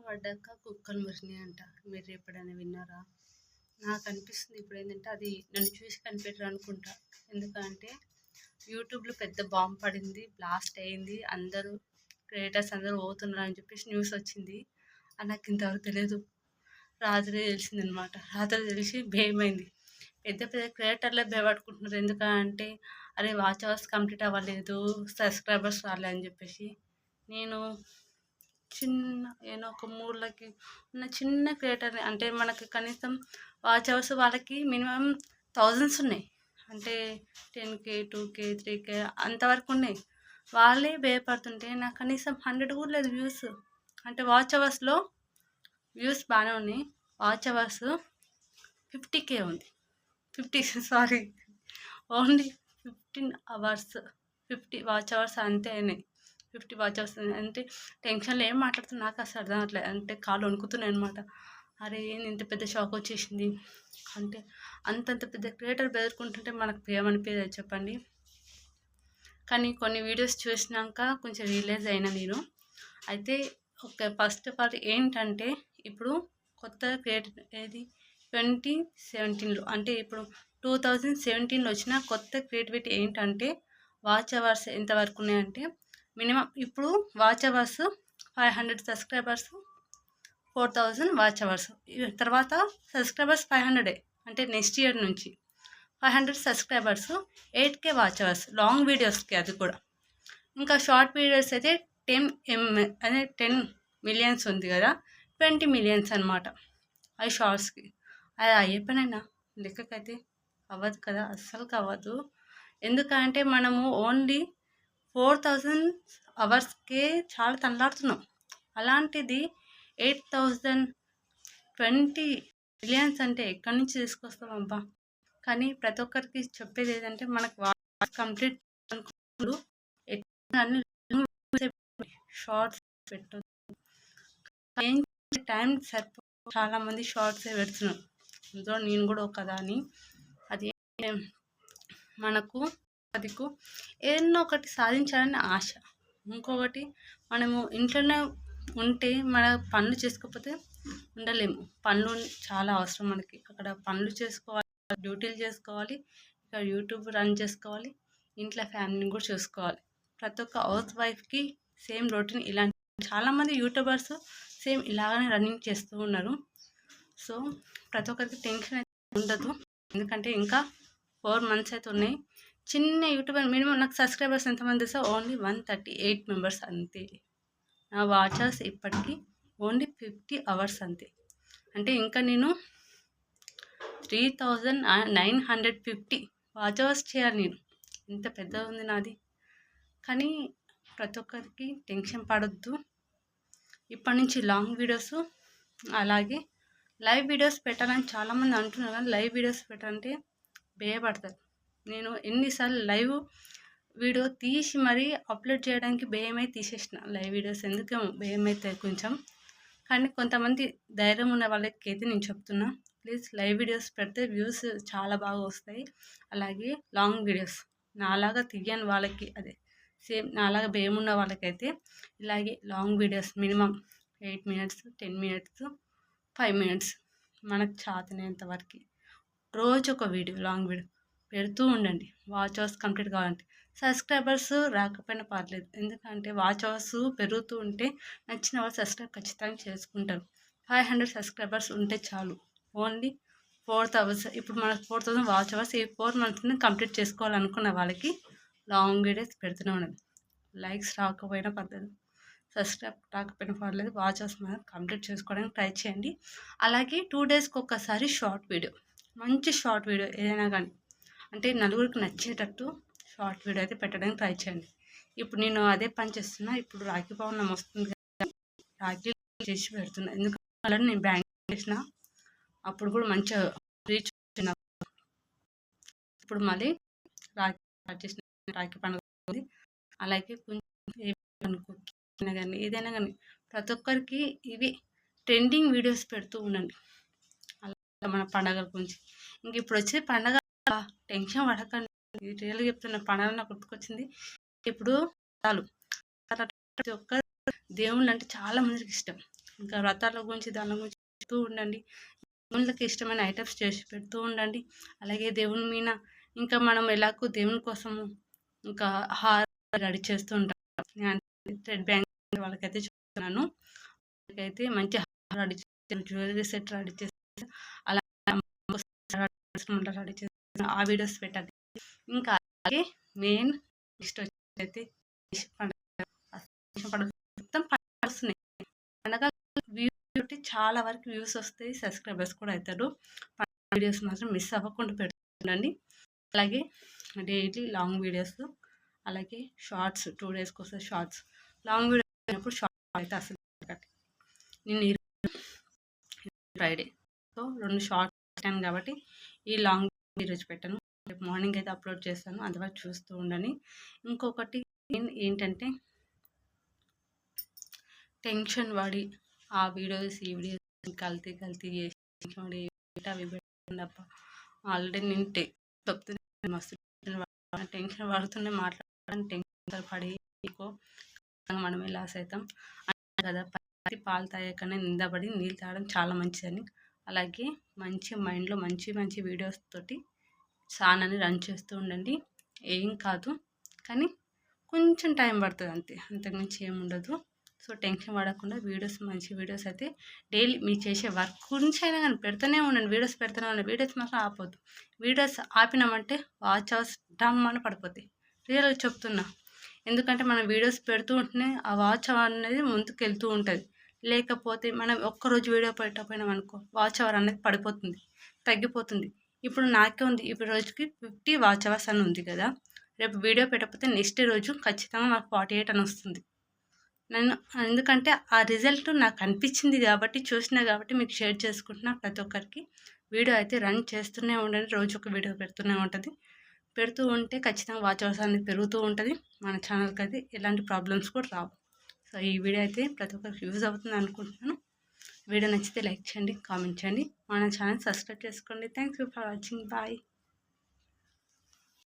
పడ్డాక కుక్కలు మురిసినాయంట. మీరు ఎప్పుడైనా విన్నారా? నాకు అనిపిస్తుంది ఇప్పుడు ఏంటంటే అది నన్ను చూసి కనిపెట్టరు అనుకుంటా. ఎందుకంటే యూట్యూబ్లో పెద్ద బాంబు పడింది, బ్లాస్ట్ అయింది, అందరూ క్రియేటర్స్ అందరూ పోతున్నారు అని చెప్పేసి న్యూస్ వచ్చింది. అది నాకు ఇంతవరకు తెలియదు. రాత్రి తెలిసిందనమాట. రాత్రి తెలిసి భయమైంది. పెద్ద పెద్ద క్రియేటర్లే భయపడుకుంటున్నారు. ఎందుకంటే అరే వాచ్ అవర్స్ కంప్లీట్ అవ్వలేదు, సబ్స్క్రైబర్స్ రాలే అని చెప్పేసి. నేను ఏదో ఒక మూలకి ఉన్న చిన్న క్రియేటర్ని, అంటే మనకి కనీసం వాచ్ అవర్స్ వాళ్ళకి మినిమం థౌజండ్స్ ఉన్నాయి. అంటే 10K 2K 3K అంతవరకు ఉన్నాయి. వాళ్ళే భయపడుతుంటే నాకు కనీసం 100 కూడా లేదు వ్యూస్. అంటే వాచ్ అవర్స్లో వ్యూస్ బాగానే ఉన్నాయి. వాచ్ అవర్స్ 50K ఉంది. 50 sorry, only 15 hours 50 watch hours అంతే అయినాయి. 50 వాచ్ అవర్స్ అంటే టెన్షన్లో ఏం మాట్లాడుతున్నా నాకు అసలు అర్థం అవ్వట్లేదు. అంటే కాళ్ళు వణుకుతున్నాయి అనమాట. అరే ఏంది ఇంత పెద్ద షాక్ వచ్చేసింది అంటే. అంతంత పెద్ద క్రియేటర్ బెదురుకుంటుంటే మనకు ఏమనిపించదు చెప్పండి. కానీ కొన్ని వీడియోస్ చూసినాక కొంచెం రియలైజ్ అయినా నేను. అయితే ఫస్ట్ ఆఫ్ ఆల్ ఏంటంటే ఇప్పుడు కొత్త క్రియేటర్ ఏది 2017లో, అంటే ఇప్పుడు 2017లో వచ్చిన కొత్త క్రియేటివిటీ ఏంటంటే వాచ్ అవర్స్ ఎంతవరకు ఉన్నాయంటే మినిమం ఇప్పుడు watch hours 500 subscribers 4000 watch hours. తర్వాత సబ్స్క్రైబర్స్ 500 అంటే నెక్స్ట్ ఇయర్ నుంచి 500 subscribers 8K watch hours long వీడియోస్కి. అది కూడా ఇంకా షార్ట్ వీడియోస్ అయితే 10 అదే 10 మిలియన్స్ ఉంది కదా, 20 మిలియన్స్ అనమాట అది షార్ట్స్కి. అది అయ్యే పనైనా లెక్కకైతే అవ్వదు కదా, అస్సలు అవ్వదు. ఎందుకంటే మనము ఓన్లీ 4000 అవర్స్కే చాలా తనలాడుతున్నాం. అలాంటిది 8020 మిలియన్స్ అంటే ఎక్కడి నుంచి తీసుకొస్తాం అబ్బా. కానీ ప్రతి ఒక్కరికి చెప్పేది ఏంటంటే మనకు కంప్లీట్ అనుకున్నప్పుడు షార్ట్స్ పెట్టదు. టైం సరిపో చాలామంది షార్ట్సే పెడుతున్నారు. అందులో నేను కూడా ఒక దాన్ని. అది మనకు అదికు ఏదన్నా ఒకటి సాధించాలని ఆశ. ఇంకొకటి మనము ఇంట్లోనే ఉంటే మన పనులు చేసుకోకపోతే ఉండలేము. పనులు చాలా అవసరం మనకి. అక్కడ పనులు చేసుకోవాలి, డ్యూటీలు చేసుకోవాలి, ఇక్కడ యూట్యూబ్ రన్ చేసుకోవాలి, ఇంట్లో ఫ్యామిలీని కూడా చూసుకోవాలి. ప్రతి ఒక్క హౌస్ వైఫ్కి సేమ్ రొటీన్ ఇలాంటి చాలామంది యూట్యూబర్స్ సేమ్ ఇలాగనే రన్నింగ్ చేస్తూ ఉన్నారు. సో ప్రతి ఒక్కరికి టెన్షన్ అయితే ఉండదు. ఎందుకంటే ఇంకా 4 months అయితే ఉన్నాయి. చిన్న యూట్యూబర్ మినిమం నాకు సబ్స్క్రైబర్స్ ఎంతమంది తెలుసా? ఓన్లీ 138 మెంబర్స్ అంతే. నా వాచర్స్ ఇప్పటికీ ఓన్లీ 50 అవర్స్ అంతే. అంటే ఇంకా నేను 3950 వాచ్ అవర్స్ చేయాలి నేను. ఇంత పెద్దగా ఉంది నాది. కానీ ప్రతి ఒక్కరికి టెన్షన్ పడొద్దు. ఇప్పటి నుంచి లాంగ్ వీడియోస్ అలాగే లైవ్ వీడియోస్ పెట్టాలని చాలామంది అంటున్నారు. కానీ లైవ్ వీడియోస్ పెట్టాలంటే భయపడతారు. నేను ఎన్నిసార్లు లైవ్ వీడియో తీసి మరీ అప్లోడ్ చేయడానికి భయమై తీసేసిన లైవ్ వీడియోస్. ఎందుకేమో భయం అవుతాయి కొంచెం. కానీ కొంతమంది ధైర్యం ఉన్న వాళ్ళకి అయితే నేను చెప్తున్నా, ప్లీజ్ లైవ్ వీడియోస్ పెడితే వ్యూస్ చాలా బాగా వస్తాయి. అలాగే లాంగ్ వీడియోస్ నాలాగా తీయని వాళ్ళకి, అదే సేమ్ నాలాగా భయం ఉన్న వాళ్ళకైతే ఇలాగే long videos minimum 8 minutes 10 minutes 5 minutes మనకు చాతనేంత వరకు రోజు ఒక వీడియో లాంగ్ వీడియో పెడుతూ ఉండండి. వాచ్ అవర్స్ కంప్లీట్ కావాలంటే సబ్స్క్రైబర్స్ రాకపోయినా పర్లేదు. ఎందుకంటే వాచ్ అవర్స్ పెరుగుతూ ఉంటే నచ్చిన వాళ్ళు సబ్స్క్రైబ్ ఖచ్చితంగా చేసుకుంటారు. 500 సబ్స్క్రైబర్స్ ఉంటే చాలు. ఓన్లీ 4000 ఇప్పుడు మనకు 4000 వాచ్ అవర్స్ ఈ 4 months కంప్లీట్ చేసుకోవాలనుకున్న వాళ్ళకి లాంగ్ వీడియోస్ పెడుతూనే ఉండండి. లైక్స్ రాకపోయినా పర్లేదు, సబ్స్క్రైబ్ రాకపోయినా పర్లేదు, వాచ్ అవర్స్ మనం కంప్లీట్ చేసుకోవడానికి ట్రై చేయండి. అలాగే 2 daysకి ఒక్కసారి షార్ట్ వీడియో, మంచి షార్ట్ వీడియో ఏదైనా కానీ, అంటే నలుగురికి నచ్చేటట్టు షార్ట్ వీడియో అయితే పెట్టడానికి ట్రై చేయండి. ఇప్పుడు నేను అదే పని చేస్తున్నా. ఇప్పుడు రాఖీ పౌర్ణమి వస్తుంది కదా, రాఖీ చేసి పెడుతున్నా. ఎందుకంటే నేను బ్యాంక్ చేసిన అప్పుడు కూడా మంచిగా రీచ్ వచ్చిన. ఇప్పుడు మళ్ళీ రాఖీ చేసిన రాఖీ పండుగ ఉంది. అలాగే కొంచెం కానీ ఏదైనా కానీ ప్రతి ఒక్కరికి ఇవి ట్రెండింగ్ వీడియోస్ పెడుతూ ఉండండి. అలా మన పండగల గురించి. ఇంక ఇప్పుడు వచ్చే పండగ టెన్షన్ పడకండి. రియల్గా చెప్తున్న పండగ నాకు గుర్తుకొచ్చింది. ఇప్పుడు చాలు ప్రతి ఒక్క దేవుళ్ళు అంటే చాలా మందికి ఇష్టం. ఇంకా వ్రతాల గురించి దాని గురించి చెప్తూ ఉండండి. దేవుళ్ళకి ఇష్టమైన ఐటమ్స్ చేసి పెడుతూ ఉండండి. అలాగే దేవుని మీద ఇంకా మనం ఎలాగో దేవుని కోసము ఇంకా హారం రెడీ చేస్తూ ఉంటాం. నేను థ్రెడ్ బ్యాంగిల్ వాళ్ళకైతే చెప్తున్నాను. వాళ్ళకైతే మంచి హారం రెడీ చేసి జ్యువెలరీ సెట్ రెడీ చేసి అలా రెడీ చేసి ఆ వీడియోస్ పెట్టాలి. ఇంకా అలాగే మెయిన్ నెక్స్ట్ వచ్చేసి పండుగ మొత్తం పండుగ వస్తున్నాయి. పండగ చాలా వరకు వ్యూస్ వస్తాయి, సబ్స్క్రైబర్స్ కూడా అవుతారు. వీడియోస్ మాత్రం మిస్ అవ్వకుండా పెడుతుండండి. అలాగే డైలీ లాంగ్ వీడియోస్, అలాగే షార్ట్స్ 2 డేస్కి వస్తుంది షార్ట్స్. లాంగ్ వీడియో అయినప్పుడు షార్ట్ అయితే అసలు నేను ఫ్రైడే సో 2 షార్ట్స్ పెట్టాను కాబట్టి ఈ లాంగ్ ఈరోజు పెట్టాను. రేపు మార్నింగ్ అయితే అప్లోడ్ చేస్తాను, అంతవరకు చూస్తూ ఉండండి. ఇంకొకటి ఏంటంటే టెన్షన్ పడి ఆ వీడియోస్ ఈ వీడియోస్ కల్తీ చేసి అవి పెట్టండప్ప. ఆల్రెడీ నేను చెప్తున్నా మస్తు టెన్షన్ పడుతూనే మాట్లాడడానికి టెన్షన్ పడి మనమే లాస్ అవుతాం కదా. పాలు తాగకనే నిందపడి నీళ్ళు తాగడం చాలా మంచిదని. అలాగే మంచి మైండ్లో మంచి వీడియోస్ తోటి ఛానల్ని రన్ చేస్తూ ఉండండి. ఏం కాదు, కానీ కొంచెం టైం పడుతుంది అంతే, అంతకుమించి ఏముండదు. సో టెన్షన్ పడకుండా మంచి వీడియోస్ అయితే డైలీ మీరు చేసే వర్క్ గురించి అయినా కానీ పెడుతూనే ఉండండి. వీడియోస్ పెడుతూనే ఉండండి. వీడియోస్ మాత్రం ఆపొద్దు. వీడియోస్ ఆపినామంటే వాచ్ అవర్స్ డమ్ అని పడిపోతాయి. రియల్గా చెప్తున్నా. ఎందుకంటే మనం వీడియోస్ పెడుతూ ఉంటేనే ఆ వాచ్ అవర్ అనేది ముందుకు వెళ్తూ ఉంటుంది. లేకపోతే మనం ఒక్కరోజు వీడియో పెట్టకపోయినాం అనుకో వాచ్ అవర్ అనేది పడిపోతుంది, తగ్గిపోతుంది. ఇప్పుడు నాకే ఉంది, ఇప్పుడు రోజుకి 50 వాచ్ అవర్స్ అని ఉంది కదా. రేపు వీడియో పెట్టకపోతే నెక్స్ట్ రోజు ఖచ్చితంగా నాకు 48 అని వస్తుంది. నేను ఎందుకంటే ఆ రిజల్ట్ నాకు అనిపించింది కాబట్టి, చూసినా కాబట్టి మీకు షేర్ చేసుకుంటున్నా. ప్రతి ఒక్కరికి వీడియో అయితే రన్ చేస్తూనే ఉండండి. రోజు ఒక వీడియో పెడుతూనే ఉంటుంది. పెడుతూ ఉంటే ఖచ్చితంగా వాచ్ అవర్స్ అనేది పెరుగుతూ ఉంటుంది. మన ఛానల్కి అయితే ఎలాంటి ప్రాబ్లమ్స్ కూడా రావు. సో ఈ వీడియో అయితే ప్రతి ఒక్కరికి యూజ్ అవుతుంది అనుకుంటున్నాను. వీడియో నచ్చితే లైక్ చేయండి, కామెంట్ చేయండి, మన ఛానల్ సబ్స్క్రైబ్ చేసుకోండి. Thanks for watching. బాయ్.